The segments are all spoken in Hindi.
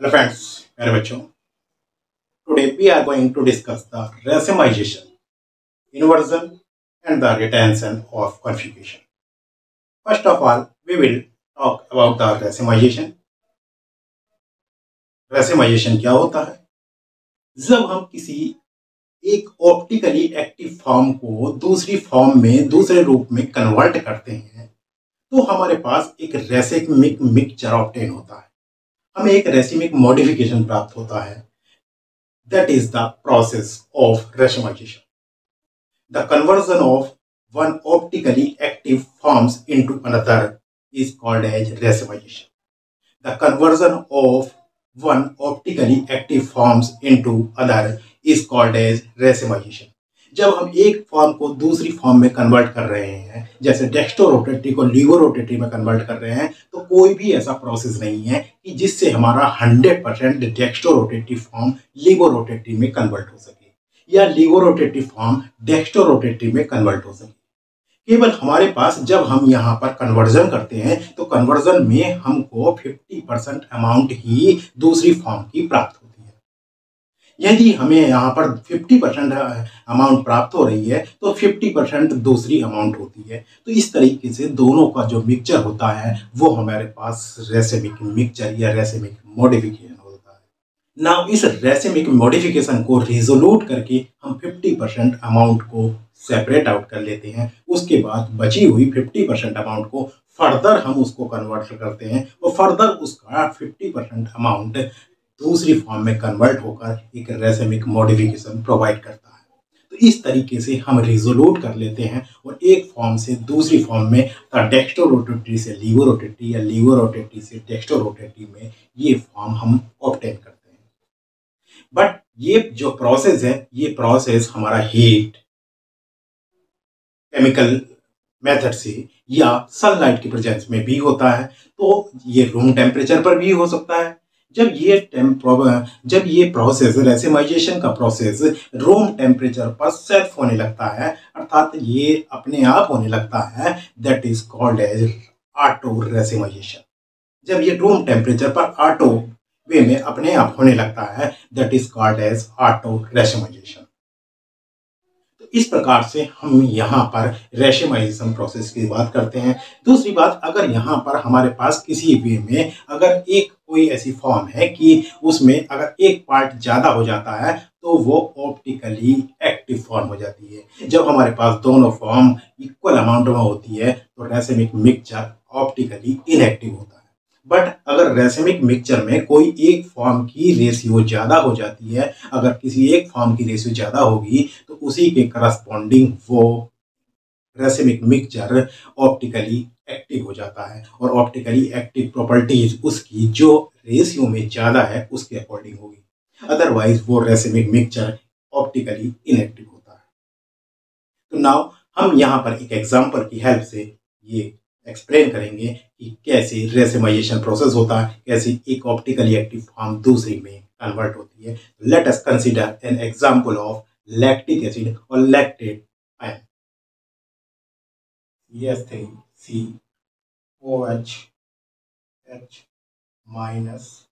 हेलो फ्रेंड्स, मेरे बच्चों। Today we are going to discuss the racemization, inversion and the retention of configuration. First of all, we will talk about the racemization. Racemization क्या होता है? जब हम किसी एक ऑप्टिकली एक्टिव फॉर्म को दूसरी फॉर्म में दूसरे रूप में कन्वर्ट करते हैं तो हमारे पास एक रेसिमिक मिक्सचर ऑब्टेन होता है। हमें एक रेसिमिक मॉडिफिकेशन प्राप्त होता है। That is the process of racemization. The conversion of one optically active forms into another is called as racemization. The conversion of one optically active forms into other is called as racemization. जब हम एक फॉर्म को दूसरी फॉर्म में कन्वर्ट कर रहे हैं, जैसे डेक्स्ट्रोरोटेटरी को लीवोरोटेटरी में कन्वर्ट कर रहे हैं, तो कोई भी ऐसा प्रोसेस नहीं है कि जिससे हमारा 100% डेक्स्ट्रोरोटेटरी फॉर्म लीवोरोटेटरी में कन्वर्ट हो सके या लीवोरोटेटरी फॉर्म डेक्स्ट्रोरोटेटरी में कन्वर्ट हो सके। केवल हमारे पास जब हम यहाँ पर कन्वर्जन करते हैं तो कन्वर्जन में हमको 50% अमाउंट ही दूसरी फॉर्म की प्राप्त होती है। यदि हमें यहाँ पर 50% अमाउंट प्राप्त हो रही है तो 50% दूसरी अमाउंट होती है। तो इस तरीके से दोनों का जो मिक्सचर होता है वो हमारे पास रेसिमिक मिक्सचर या रेसिमिक मॉडिफिकेशन होता है। नाउ इस रेसिमिक मॉडिफिकेशन को रिजोल्यूट करके हम 50% अमाउंट को सेपरेट आउट कर लेते हैं। उसके बाद बची हुई 50% अमाउंट को फर्दर हम उसको कन्वर्ट करते हैं और फर्दर उसका 50% अमाउंट दूसरी फॉर्म में कन्वर्ट होकर एक रेसिमिक मॉडिफिकेशन प्रोवाइड करता है। तो इस तरीके से हम रिजोल्यूट कर लेते हैं और एक फॉर्म से दूसरी फॉर्म में डेक्स्ट्रोरोटेटरी से लीवोरोटेटरी या लीवोरोटेटरी से डेक्स्ट्रोरोटेटरी में ये फॉर्म हम ऑब्टेन करते हैं। बट ये जो प्रोसेस है ये प्रोसेस हमारा हीट केमिकल मेथड से या सनलाइट की प्रेजेंस में भी होता है। तो ये रूम टेम्परेचर पर भी हो सकता है। जब ये प्रोसेस रेसिमाइजेशन का प्रोसेस रूम टेम्परेचर पर सेल्फ होने लगता है, अर्थात ये अपने आप होने लगता है, that is called as auto racemization. जब ये रूम टेम्परेचर पर ऑटो वे में अपने आप होने लगता है, that is called as auto racemization. इस प्रकार से हम यहाँ पर रेशिमाइजेशन प्रोसेस की बात करते हैं। दूसरी बात, अगर यहाँ पर हमारे पास किसी वे में अगर एक कोई ऐसी फॉर्म है कि उसमें अगर एक पार्ट ज़्यादा हो जाता है तो वो ऑप्टिकली एक्टिव फॉर्म हो जाती है। जब हमारे पास दोनों फॉर्म इक्वल अमाउंट में होती है तो रेसिमिक मिक्सचर ऑप्टिकली इनएक्टिव होता है। बट अगर रेसिमिक मिक्सचर में कोई एक फॉर्म की रेशियो ज़्यादा हो जाती है, अगर किसी एक फॉर्म की रेशियो ज़्यादा होगी तो उसी के करस्पॉन्डिंग वो रेसिमिक मिक्सचर ऑप्टिकली एक्टिव हो जाता है और ऑप्टिकली एक्टिव प्रॉपर्टीज उसकी जो रेशियो में ज़्यादा है उसके अकॉर्डिंग होगी। अदरवाइज वो रेसिमिक मिक्सचर ऑप्टिकली इनएक्टिव होता है। तो नाउ हम यहाँ पर एक एग्जांपल की हेल्प से ये एक्सप्लेन करेंगे कि कैसे रेसिमाइजेशन प्रोसेस होता है, कैसे एक ऑप्टिकली एक्टिव फॉर्म दूसरी में कन्वर्ट होती है। Let us consider an example of lactic acid और lactate ion. CH3COH H minus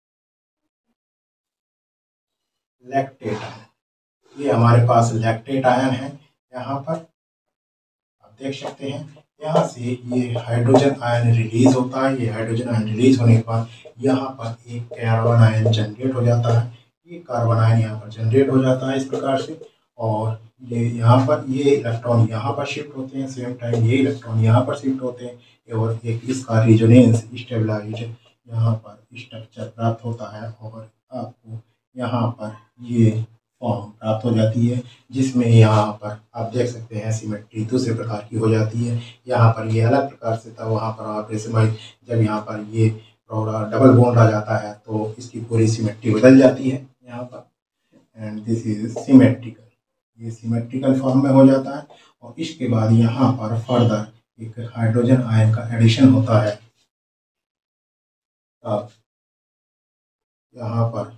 lactate ion. ये हमारे पास लैक्टेट आयन है। यहाँ पर आप देख सकते हैं, यहाँ से ये हाइड्रोजन आयन रिलीज होता है। ये हाइड्रोजन आयन रिलीज होने के बाद यहाँ पर एक कार्बन आयन जनरेट हो जाता है। ये कार्बन आयन यहाँ पर जनरेट हो जाता है इस प्रकार से, और ये यहाँ पर ये इलेक्ट्रॉन यहाँ पर शिफ्ट होते हैं, सेम टाइम ये इलेक्ट्रॉन यहाँ पर शिफ्ट होते हैं और एक इसका रिजोनेंस स्टेबलाइज यहाँ पर स्ट्रक्चर प्राप्त होता है और आपको यहाँ पर ये फॉर्म प्राप्त हो जाती है, जिसमें यहाँ पर आप देख सकते हैं सिमेट्री दूसरे प्रकार की हो जाती है। यहाँ पर ये अलग प्रकार से था, वहाँ पर आप रेसिमाइज जब यहाँ पर ये डबल बॉन्ड आ जाता है तो इसकी पूरी सिमेट्री बदल जाती है यहाँ पर, एंड दिस इज सिमेट्रिकल। ये सिमेट्रिकल फॉर्म में हो जाता है और इसके बाद यहाँ पर फर्दर एक हाइड्रोजन आयन का एडिशन होता है। अब यहाँ पर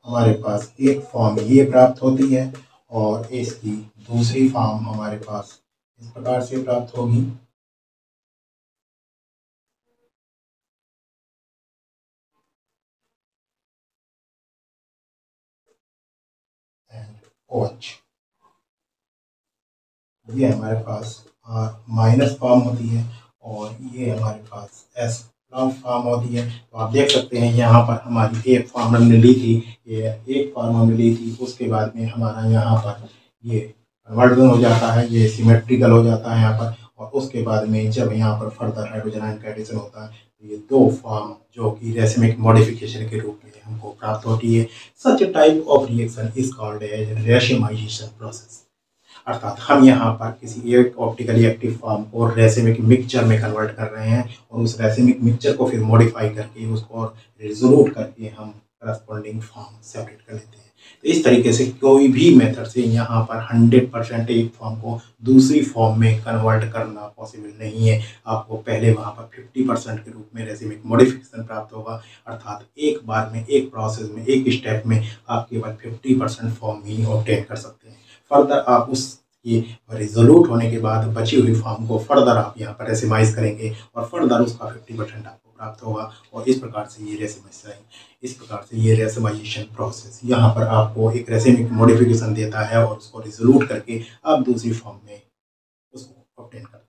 हमारे पास एक फॉर्म ये प्राप्त होती है और इसकी दूसरी फॉर्म हमारे पास इस प्रकार से प्राप्त होगी। OH। ये हमारे पास माइनस फॉर्म होती है और ये हमारे पास S प्लस फॉर्म होती है। तो आप देख सकते हैं यहाँ पर हमारी एक फॉर्म हमने ली थी, ये एक फॉर्म हमने ली थी, उसके बाद में हमारा यहाँ पर ये कन्वर्जन हो जाता है, ये सिमेट्रिकल हो जाता है यहाँ पर, और उसके बाद में जब यहाँ पर फर्दर हाइड्रोजन आयन का एडिशन होता है तो ये दो फॉर्म जो कि रेसिमिक मॉडिफिकेशन के रूप में हमको प्राप्त होती है। Such type of reaction is called as racemization process. अर्थात हम यहाँ पर किसी एक ऑप्टिकली एक्टिव फॉर्म को रेसिमिक मिक्सचर में कन्वर्ट कर रहे हैं और उस रेसिमिक मिक्सचर को फिर मॉडिफाई करके उसको रिजोल्यूट करके हम करस्पॉन्डिंग फॉर्म सेपरेट कर लेते हैं। तो इस तरीके से कोई भी मेथड से यहाँ पर 100% एक फॉर्म को दूसरी फॉर्म में कन्वर्ट करना पॉसिबल नहीं है। आपको पहले वहाँ पर 50% के रूप में रेसिमिक मॉडिफिकेशन प्राप्त होगा, अर्थात एक बार में, एक प्रोसेस में, एक स्टेप में आप केवल 50% फॉर्म ही ऑब्टेन कर सकते हैं। फर्दर आप उसकी रिजोल्यूट होने के बाद बची हुई फॉर्म को फर्दर आप यहाँ पर रेसिमाइज करेंगे और फर्दर उसका 50% आपको प्राप्त होगा और इस प्रकार से ये रेसिमाइजेशन प्रोसेस यहाँ पर आपको एक रेसिमिक मॉडिफिकेशन देता है और उसको रिजोल्यूट करके आप दूसरी फॉर्म में उसको ऑब्टेन करते हैं।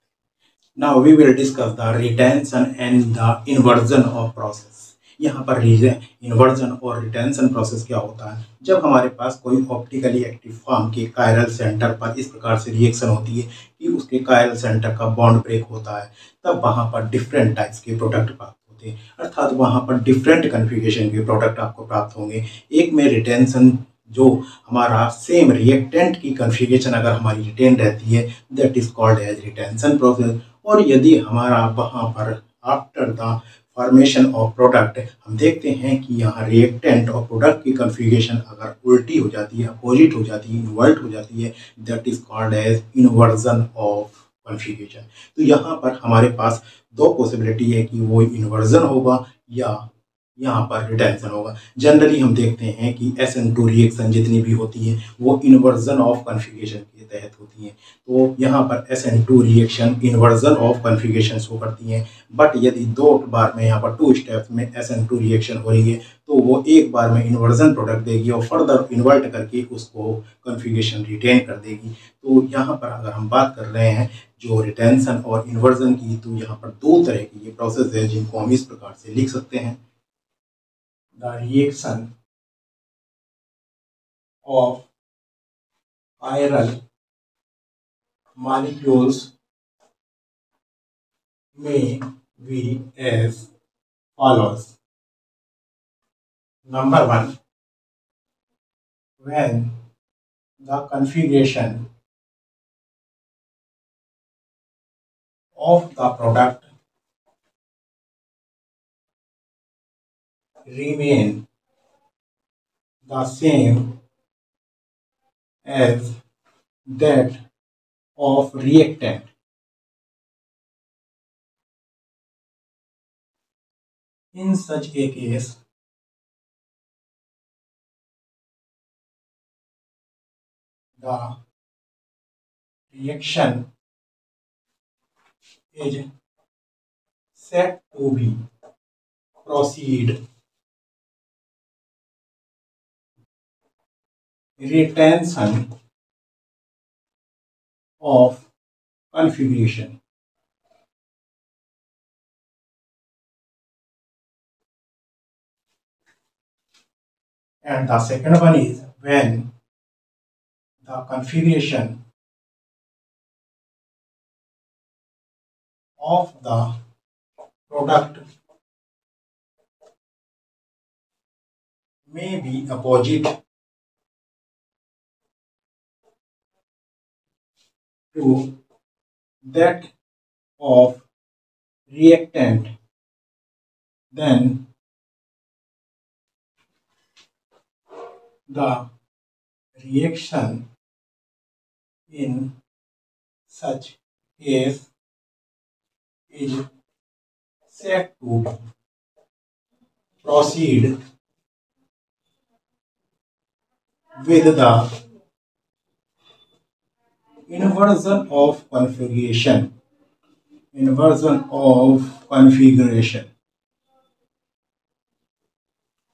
Now we will discuss the retention and the inversion of process. यहाँ पर इन्वर्जन और रिटेंशन प्रोसेस क्या होता है? जब हमारे पास कोई ऑप्टिकली एक्टिव फॉर्म के कायरल सेंटर पर इस प्रकार से रिएक्शन होती है कि उसके कायरल सेंटर का बॉन्ड ब्रेक होता है, तब वहाँ पर डिफरेंट टाइप्स के प्रोडक्ट प्राप्त होते हैं, अर्थात वहाँ पर डिफरेंट कन्फिगरेशन के प्रोडक्ट आपको प्राप्त होंगे। एक में रिटेंशन, जो हमारा सेम रिएक्टेंट की कन्फिगरेशन अगर हमारी रिटेन रहती है, that is called as retention process. और यदि हमारा वहाँ पर after the formation of product हम देखते हैं कि यहाँ रिएक्टेंट और प्रोडक्ट की कन्फिगरेशन अगर उल्टी हो जाती है, अपोजिट हो जाती है, इन्वर्ट हो जाती है, that is called as inversion of configuration. तो यहाँ पर हमारे पास दो पॉसिबिलिटी है कि वो इन्वर्जन होगा या यहाँ पर रिटेंशन होगा। जनरली हम देखते हैं कि SN2 रिएक्शन जितनी भी होती है वो इन्वर्जन ऑफ कन्फिगरेशन के तहत होती हैं। तो यहाँ पर SN2 reaction inversion of configuration show करती हैं। बट यदि दो बार में यहाँ पर 2 स्टेप्स में SN2 रिएक्शन हो रही है तो वो एक बार में इन्वर्जन प्रोडक्ट देगी और फर्दर इन्वर्ट करके उसको कन्फिगरेशन रिटेन कर देगी। तो यहाँ पर अगर हम बात कर रहे हैं जो रिटेंशन और इन्वर्जन की, तो यहाँ पर दो तरह की ये प्रोसेस है जिनको हम इस प्रकार से लिख सकते हैं। The reaction of chiral molecules may be as follows. Number 1, when the configuration of the product remain the same as that of reactant, in such a case the reaction is said to be proceed retention of configuration. And the second one is when the configuration of the product may be opposite to that of reactant, then the reaction in such case is said to proceed with the inversion of configuration. Inversion of configuration.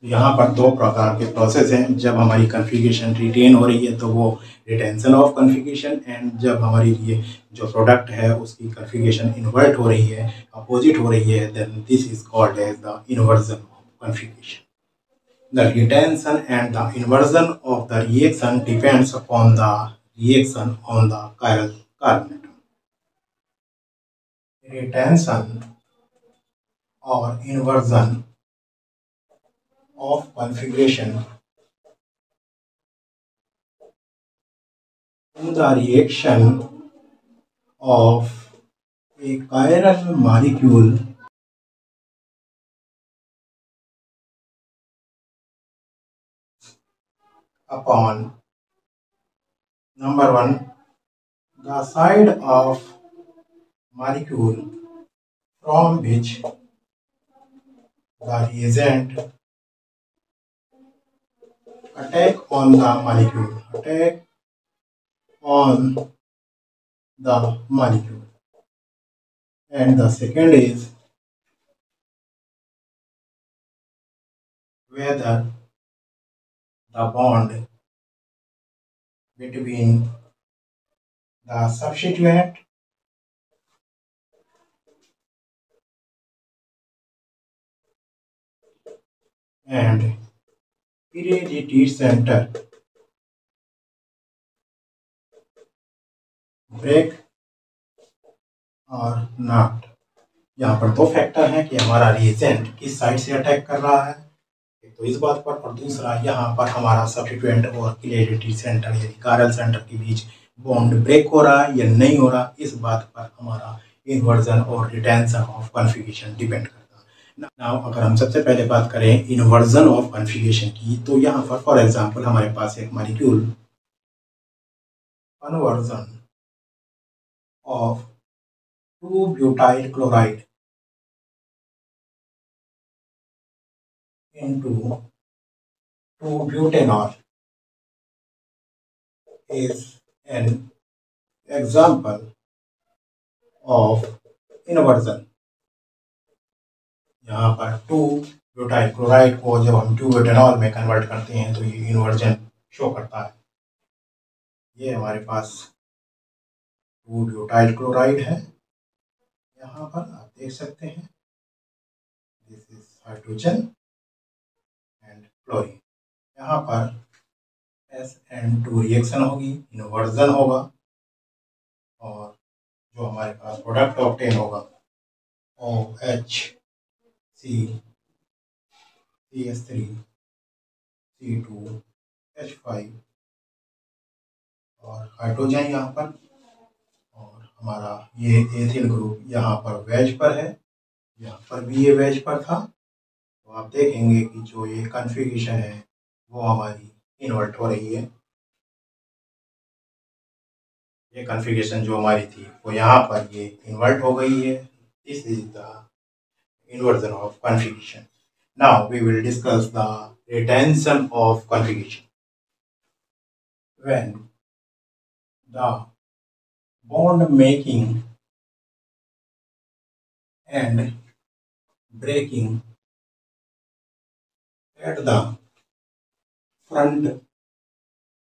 यहाँ पर दो प्रकार के प्रोसेस हैं। जब हमारी कॉन्फ़िगरेशन रिटेन हो रही है तो वो रिटेंशन ऑफ कॉन्फ़िगरेशन, एंड जब हमारी ये जो प्रोडक्ट है उसकी कॉन्फ़िगरेशन इन्वर्ट हो रही है, अपोजिट हो रही है, then this is called as the inversion of configuration. The retention and the inversion of the reaction depends upon the reaction on the chiral carbon atom. Retention or inversion of configuration in the reaction of a chiral molecule upon number one, the side of molecule from which the reagent attack on the molecule, and the second is whether the bond between the substituent and heredity center break or not. यहाँ पर दो फैक्टर हैं कि हमारा रिएजेंट किस साइड से अटैक कर रहा है, एक तो इस बात पर, और दूसरा यहाँ पर हमारा सब्स्टिट्यूएंट और हेरेडिटी सेंटर यानी कायरल सेंटर के बीच बॉन्ड ब्रेक हो रहा है या नहीं हो रहा, इस बात पर हमारा इन्वर्जन और रिटेंशन ऑफ कॉन्फ़िगरेशन डिपेंड करता है. नाउ अगर हम सबसे पहले बात करें इन्वर्जन ऑफ कॉन्फ़िगरेशन की, तो यहाँ पर फॉर एग्जांपल हमारे पास एक molecule conversion of 2-butyl chloride into 2-butanol is an example of inversion. यहाँ पर 2-butyl chloride को जब हम 2-butanol में कन्वर्ट करते हैं तो ये इन्वर्जन शो करता है. ये हमारे पास 2-butyl chloride है, यहाँ पर आप देख सकते हैं this is hydrogen and chlorine. यहाँ पर SN2 रिएक्शन होगी, इन्वर्जन होगा, और जो हमारे पास प्रोडक्ट ऑब्टेन होगा OH CH3 C2H5 और हाइड्रोजन यहाँ पर, और हमारा ये एथिल ग्रुप यहाँ पर वेज पर है, यहाँ पर भी ये वेज पर था. तो आप देखेंगे कि जो ये कॉन्फ़िगरेशन है वो हमारी इन्वर्ट हो रही है. ये कॉन्फ़िगरेशन जो हमारी थी वो यहाँ पर ये इन्वर्ट हो गई है. This is the inversion of configuration. Now we will discuss the retention of configuration. When the bond making and breaking at the front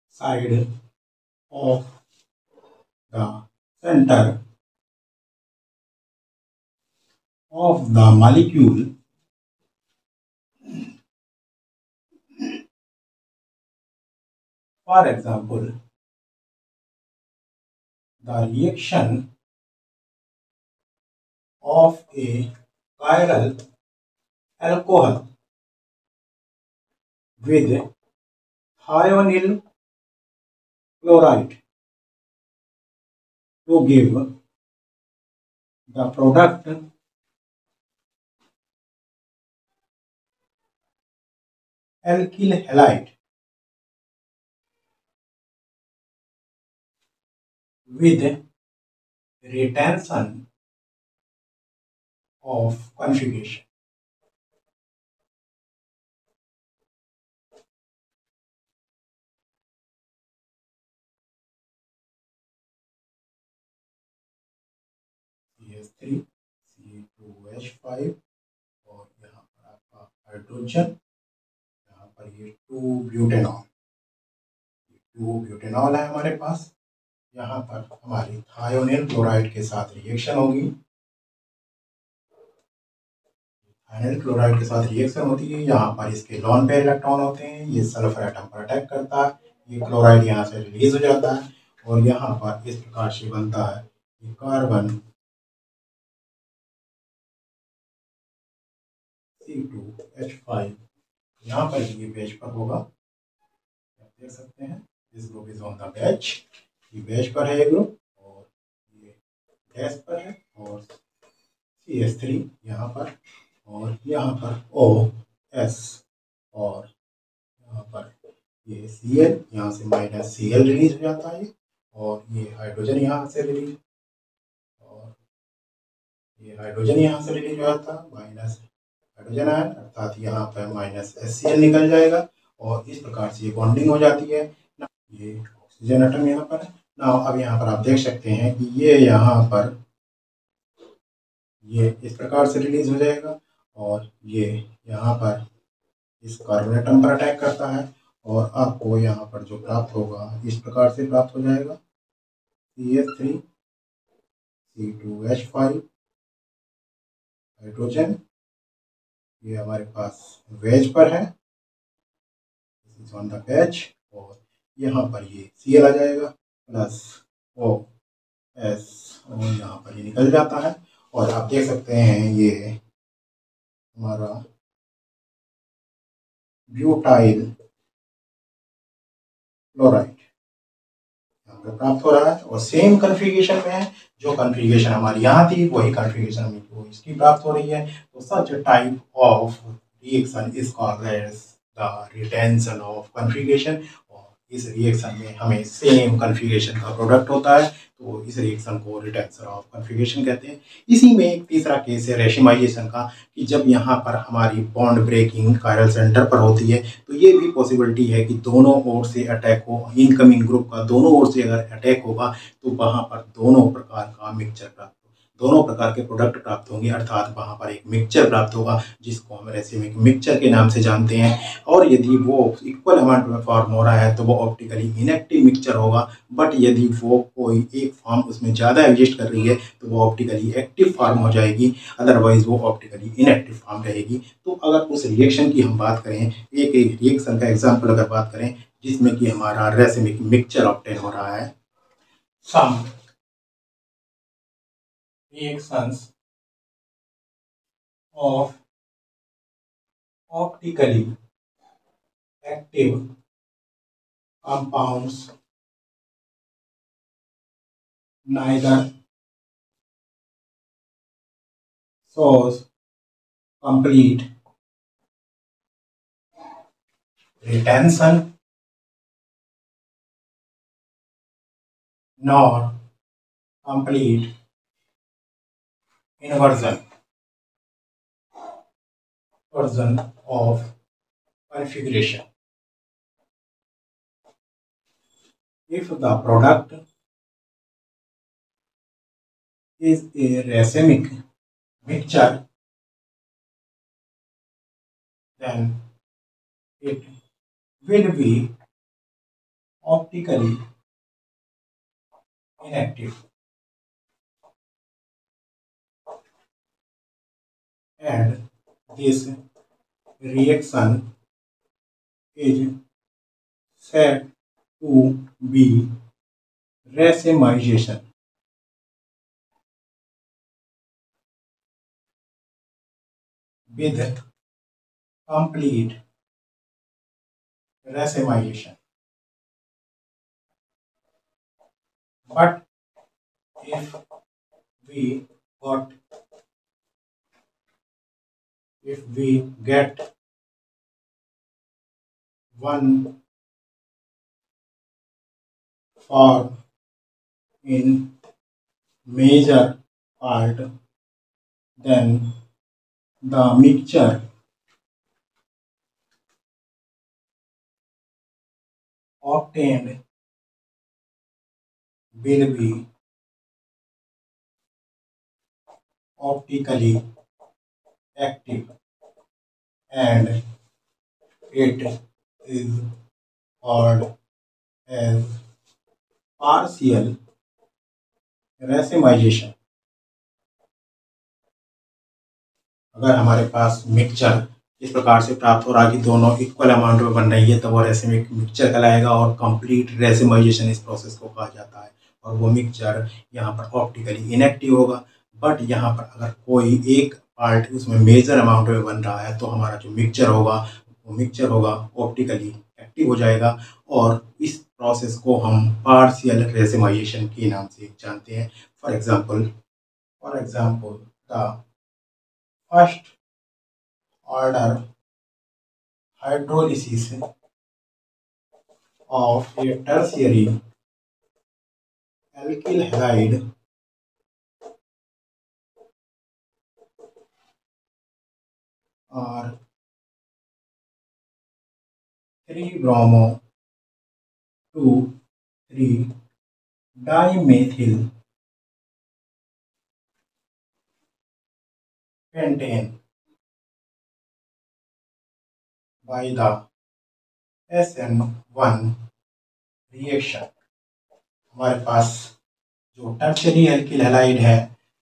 side of the center of the molecule, for example, the reaction of a chiral alcohol with thionyl chloride to give the product alkyl halide with retention of configuration. CH3 C2H5 और यहाँ पर आपका हाइड्रोजन ब्यूटेनॉल। 2 ब्यूटेनॉल है हमारे पास। यहाँ पर हमारी थायोनिल क्लोराइड के साथ रिएक्शन होगी। थायोनिल क्लोराइड के साथ रिएक्शन होती है। यहाँ पर इसके लॉन पेयर इलेक्ट्रॉन होते हैं। ये सल्फर एटम पर अटैक करता है। ये क्लोराइड यहाँ से रिलीज हो जाता है और यहाँ पर इस प्रकार से बनता है ये कार्बन C2H5। यहाँ पर ये बेंच पर होगा, आप देख सकते हैं। This group is on the bench. ये बेंच पर है ये ग्रुप और ये गैस पर है और CH3 यहाँ पर और यहाँ पर OS और यहाँ पर ये Cl, यहाँ से माइनस Cl रिलीज हो जाता है और ये हाइड्रोजन यहाँ से रिलीज और ये हाइड्रोजन यहाँ से रिलीज हो जाता है माइनस हाइड्रोजन आयन, अर्थात यहाँ पर माइनस HCl निकल जाएगा और इस प्रकार से ये बॉन्डिंग हो जाती है। ये ऑक्सीजन एटम यहाँ पर है ना। अब यहाँ पर आप देख सकते हैं कि ये यहाँ पर ये इस प्रकार से रिलीज हो जाएगा और ये यहाँ पर इस कार्बन एटम पर अटैक करता है और आपको यहाँ पर जो प्राप्त होगा इस प्रकार से प्राप्त हो जाएगा CH3 C2H5 हाइड्रोजन। ये हमारे पास वेज पर है, ऑन द वेज और यहाँ पर ये Cl आ जाएगा प्लस OS और यहाँ पर ये निकल जाता है और आप देख सकते हैं ये हमारा ब्यूटाइल क्लोराइड यहाँ पर प्राप्त हो रहा है और सेम कन्फिगरेशन में है। जो कन्फिगरेशन हमारी यहाँ थी वही कन्फिगरेशन हमें तो इसकी प्राप्त हो रही है। तो such type of reaction is called as the retention of configuration और इस रिएक्शन में हमें सेम कन्फिगरेशन का प्रोडक्ट होता है तो इस रिएक्शन को रिटेंशन ऑफ कन्फिगरेशन कहते हैं। इसी में एक तीसरा केस है रेशिमाइजेशन का कि जब यहाँ पर हमारी बॉन्ड ब्रेकिंग कायरल सेंटर पर होती है तो ये भी पॉसिबिलिटी है कि दोनों ओर से अटैक हो। इनकमिंग ग्रुप का दोनों ओर से अगर अटैक होगा तो वहाँ पर दोनों प्रकार का मिक्सचर प्राप्त दोनों प्रकार के प्रोडक्ट प्राप्त होंगे, अर्थात वहाँ पर एक मिक्सचर प्राप्त होगा जिसको हम रेसिमिक मिक्सचर के नाम से जानते हैं। और यदि वो इक्वल अमाउंट में फॉर्म हो रहा है तो वो ऑप्टिकली इनएक्टिव मिक्सचर होगा, बट यदि वो कोई एक फॉर्म उसमें ज़्यादा एग्जिस्ट कर रही है तो वो ऑप्टिकली एक्टिव फॉर्म हो जाएगी, अदरवाइज वो ऑप्टिकली इनएक्टिव फॉर्म रहेगी। तो अगर उस रिएक्शन की हम बात करें, एक रिएक्शन का एग्जाम्पल अगर बात करें जिसमें कि हमारा रेसिमिक मिक्सचर ऑब्टेन हो रहा है, सम reactions of optically active compounds neither shows complete retention nor complete inversion of configuration. If the product is a racemic mixture, then it will be optically inactive and this reaction is said to be racemization. With complete racemization. But if we get one form in major part, then the mixture obtained will be optically active and it is called as partial racemization। अगर हमारे पास मिक्सचर इस प्रकार से प्राप्त हो रहा है कि दोनों इक्वल अमाउंट में बन रही है तो वो रेसिमिक मिक्सचर कहलाएगा और कंप्लीट रेसिमाइजेशन इस प्रोसेस को कहा जाता है। और वो मिक्सचर यहाँ पर ऑप्टिकली इनएक्टिव होगा। बट यहाँ पर अगर कोई एक पार्ट उसमें मेजर अमाउंट में बन रहा है तो हमारा जो मिक्सचर होगा वो मिक्सचर होगा ऑप्टिकली एक्टिव हो जाएगा। और इस प्रोसेस को हम पार्शियल रेसिमाइजेशन के नाम से जानते हैं। For example the first order hydrolysis of a tertiary alkyl halide or 3-bromo 2,3-dimethyl pentane by the SN1 reaction। हमारे पास जो टर्शियरी एल्किल हैलाइड है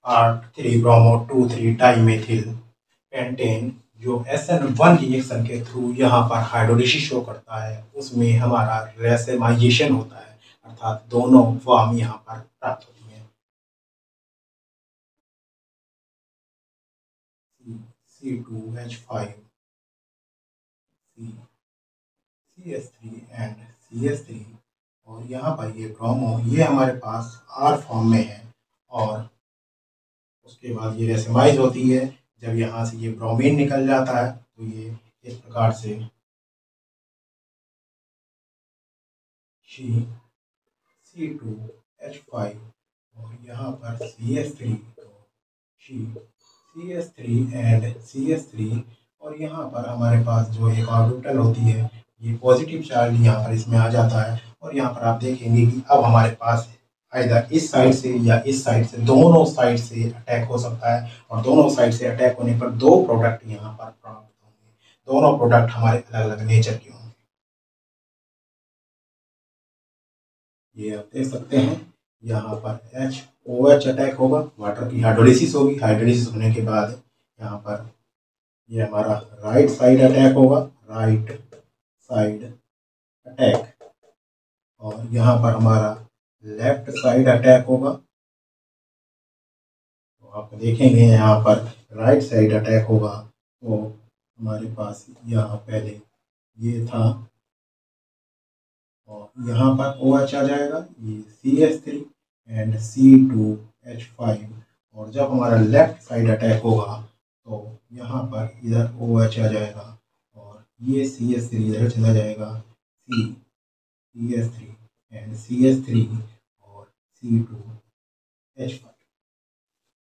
और 3-bromo 2,3-dimethyl पेंटेन जो SN1 रिएक्शन के थ्रू यहाँ पर हाइड्रोलिसिस शो करता है उसमें हमारा रेसिमाइजेशन होता है, अर्थात दोनों फॉर्म यहाँ पर प्राप्त होती हैं। C2H5 CS3 एंड CS3 और यहाँ पर ये ब्रोमो ये हमारे पास R फॉर्म में है और उसके बाद ये रेसिमाइज होती है। जब यहाँ से ये ब्रोमीन निकल जाता है तो ये इस प्रकार से C2H5 और यहाँ पर CS3 CS3 एंड CS3 और यहाँ पर हमारे पास जो एक ऑर्बिटल होती है ये पॉजिटिव चार्ज यहाँ पर इसमें आ जाता है। और यहाँ पर आप देखेंगे कि अब हमारे पास आइदर इस साइड से या इस साइड से दोनों साइड से अटैक हो सकता है और दोनों साइड से अटैक होने पर दो प्रोडक्ट यहाँ पर प्राप्त होंगे। दोनों प्रोडक्ट हमारे अलग अलग नेचर के होंगे। ये आप देख सकते हैं यहाँ पर HOH अटैक होगा, वाटर की हाइड्रोलिसिस होगी। हाइड्रोलिसिस होने के बाद यहाँ पर ये हमारा राइट साइड अटैक होगा, राइट साइड अटैक। और यहाँ पर हमारा लेफ्ट साइड अटैक होगा। तो आप देखेंगे यहाँ पर राइट साइड अटैक होगा तो हमारे पास यहाँ पहले ये था और यहाँ पर OH आ जाएगा, ये CS3 एंड C2H5। और जब हमारा लेफ्ट साइड अटैक होगा तो यहाँ पर इधर OH आ जाएगा और ये CS3 इधर चला जाएगा, CS3 एंड CS3 और C2H5।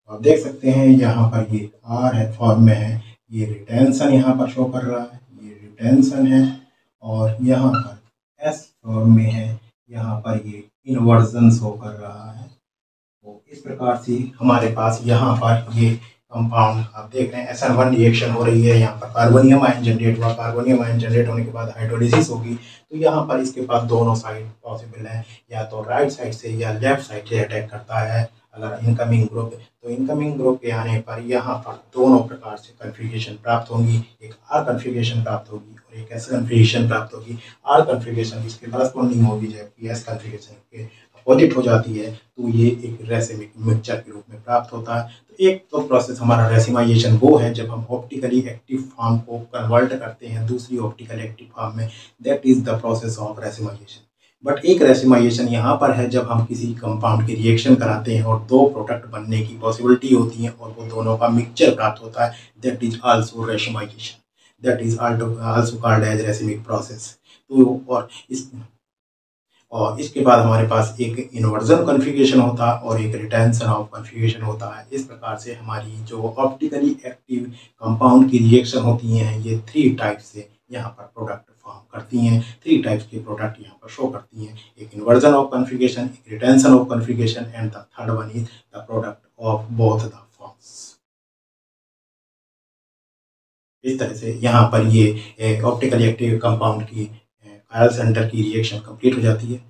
आप देख सकते हैं यहाँ पर ये R है फॉर्म में है, ये रिटेंशन यहाँ पर शो कर रहा है, ये रिटेंशन है। और यहाँ पर S फॉर्म में है, यहाँ पर ये इन्वर्जन शो कर रहा है। तो इस प्रकार से हमारे पास यहाँ पर ये कंपाउंड आप देख रहे हैं SN1 रिएक्शन हो रही है। यहाँ पर कार्बोनियम आयन जनरेट हुआ, कार्बोनियम आयन जनरेट होने के बाद हाइड्रोलिसिस होगी। तो यहाँ पर इसके पास दोनों साइड पॉसिबल है, या तो राइट साइड से या लेफ्ट साइड से अटैक करता है अगर इनकमिंग ग्रुप। तो इनकमिंग ग्रुप के आने पर यहाँ पर दोनों प्रकार से कन्फिगरेशन प्राप्त होंगी, एक R कन्फिगरेशन प्राप्त होगी और एक S कन्फिगरेशन प्राप्त होगी। R कन्फिगरेशन इसके करस्पॉन्डिंग होगी, जबकि S कन्फिगरेशन के अपोजिट हो जाती है तो ये एक रेसिमिक मिक्सचर के रूप में प्राप्त होता है। तो एक तो प्रोसेस हमारा रेसिमाइजेशन वो है जब हम ऑप्टिकली एक्टिव फॉर्म को कन्वर्ट करते हैं दूसरी ऑप्टिकल एक्टिव फॉर्म में, that is the process of racemisation. But एक रेसिमाइजेशन यहाँ पर है जब हम किसी कंपाउंड की रिएक्शन कराते हैं और दो प्रोडक्ट बनने की पॉसिबिलिटी होती है और वो दोनों का मिक्सचर प्राप्त होता है, that is also racemization, that is also called as racemic process. तो और इसके बाद हमारे पास एक इन्वर्जन कॉन्फ़िगरेशन होता है और एक रिटेंशन ऑफ कॉन्फ़िगरेशन होता है। इस प्रकार से हमारी जो ऑप्टिकली एक्टिव कंपाउंड की रिएक्शन होती हैं ये 3 टाइप से यहाँ पर प्रोडक्ट फॉर्म करती हैं। 3 टाइप्स के प्रोडक्ट यहाँ पर शो करती हैं, एक इन्वर्जन ऑफ कॉन्फ़िगरेशन, एक retention of configuration and the third one is the product of both the forms. इस तरह से यहाँ पर ये ऑप्टिकली एक्टिव कंपाउंड की कायल सेंटर की रिएक्शन कंप्लीट हो जाती है।